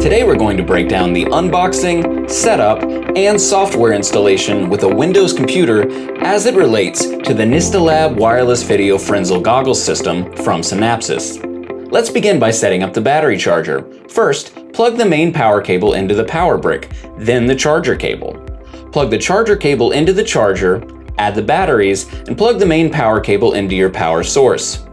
Today we're going to break down the unboxing, setup, and software installation with a Windows computer as it relates to the Nystalab wireless video frenzel goggles system from Synapsys. Let's begin by setting up the battery charger. First, plug the main power cable into the power brick, then the charger cable. Plug the charger cable into the charger, add the batteries, and plug the main power cable into your power source.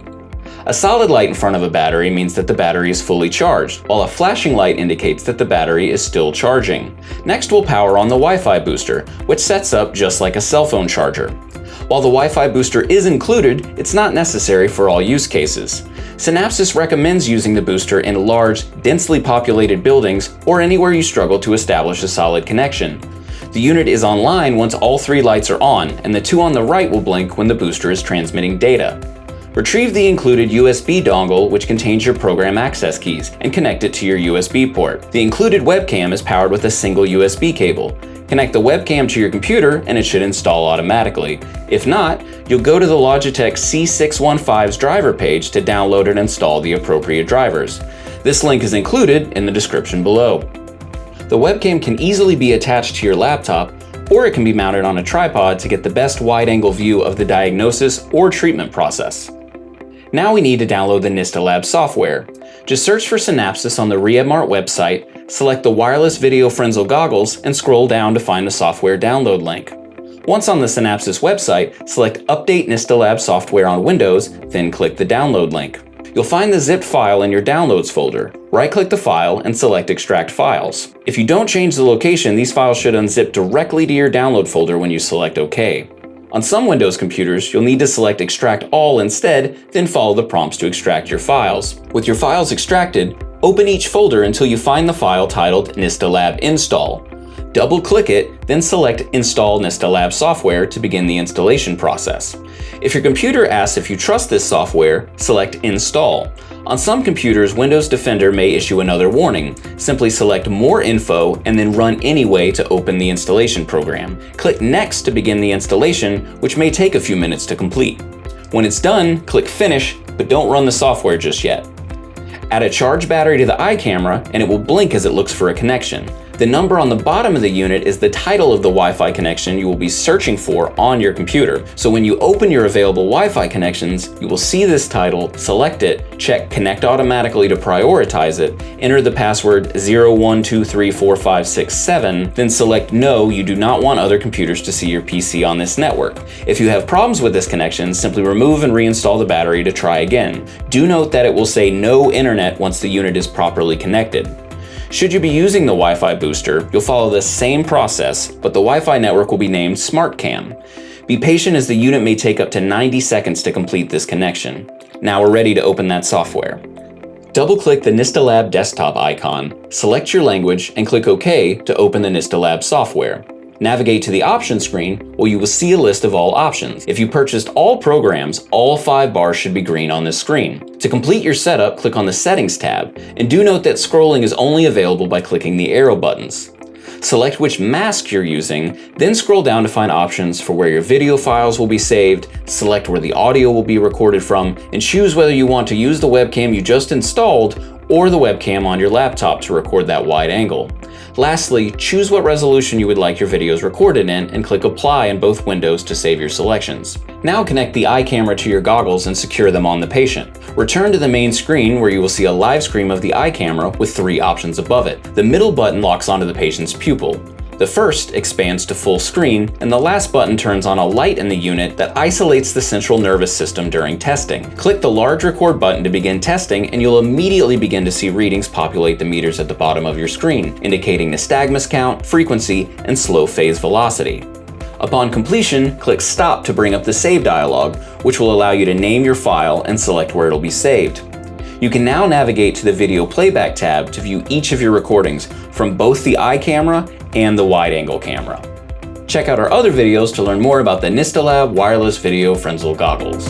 A solid light in front of a battery means that the battery is fully charged, while a flashing light indicates that the battery is still charging. Next, we'll power on the Wi-Fi booster, which sets up just like a cell phone charger. While the Wi-Fi booster is included, it's not necessary for all use cases. Synapsys recommends using the booster in large, densely populated buildings or anywhere you struggle to establish a solid connection. The unit is online once all three lights are on, and the two on the right will blink when the booster is transmitting data. Retrieve the included USB dongle, which contains your program access keys, and connect it to your USB port. The included webcam is powered with a single USB cable. Connect the webcam to your computer and it should install automatically. If not, you'll go to the Logitech C615's driver page to download and install the appropriate drivers. This link is included in the description below. The webcam can easily be attached to your laptop, or it can be mounted on a tripod to get the best wide-angle view of the diagnosis or treatment process. Now we need to download the Nystalab software. Just search for Synapsys on the RehabMart website, select the wireless video frenzel goggles, and scroll down to find the software download link. Once on the Synapsys website, select Update Nystalab software on Windows, then click the download link. You'll find the zipped file in your Downloads folder. Right-click the file and select Extract Files. If you don't change the location, these files should unzip directly to your download folder when you select OK. On some Windows computers, you'll need to select Extract All instead, then follow the prompts to extract your files. With your files extracted, open each folder until you find the file titled Nystalab Install. Double-click it, then select Install Nystalab software to begin the installation process. If your computer asks if you trust this software, select Install. On some computers, Windows Defender may issue another warning. Simply select More Info and then Run Anyway to open the installation program. Click Next to begin the installation, which may take a few minutes to complete. When it's done, click Finish, but don't run the software just yet. Add a charged battery to the eye camera and it will blink as it looks for a connection. The number on the bottom of the unit is the title of the Wi-Fi connection you will be searching for on your computer. So when you open your available Wi-Fi connections, you will see this title, select it, check Connect Automatically to prioritize it, enter the password 01234567, then select No, you do not want other computers to see your PC on this network. If you have problems with this connection, simply remove and reinstall the battery to try again. Do note that it will say No Internet once the unit is properly connected. Should you be using the Wi-Fi booster, you'll follow the same process, but the Wi-Fi network will be named SmartCam. Be patient as the unit may take up to 90 seconds to complete this connection. Now we're ready to open that software. Double-click the Nystalab desktop icon, select your language, and click OK to open the Nystalab software. Navigate to the options screen where you will see a list of all options. If you purchased all programs, all 5 bars should be green on this screen. To complete your setup, click on the Settings tab, and do note that scrolling is only available by clicking the arrow buttons. Select which mask you're using, then scroll down to find options for where your video files will be saved, select where the audio will be recorded from, and choose whether you want to use the webcam you just installed or the webcam on your laptop to record that wide angle. Lastly, choose what resolution you would like your videos recorded in and click Apply in both windows to save your selections. Now connect the eye camera to your goggles and secure them on the patient. Return to the main screen where you will see a live stream of the eye camera with 3 options above it. The middle button locks onto the patient's pupil. The first expands to full screen, and the last button turns on a light in the unit that isolates the central nervous system during testing. Click the large record button to begin testing, and you'll immediately begin to see readings populate the meters at the bottom of your screen, indicating nystagmus count, frequency, and slow phase velocity. Upon completion, click Stop to bring up the Save dialog, which will allow you to name your file and select where it'll be saved. You can now navigate to the Video Playback tab to view each of your recordings from both the eye camera and the wide-angle camera. Check out our other videos to learn more about the Nystalab wireless video frenzel goggles.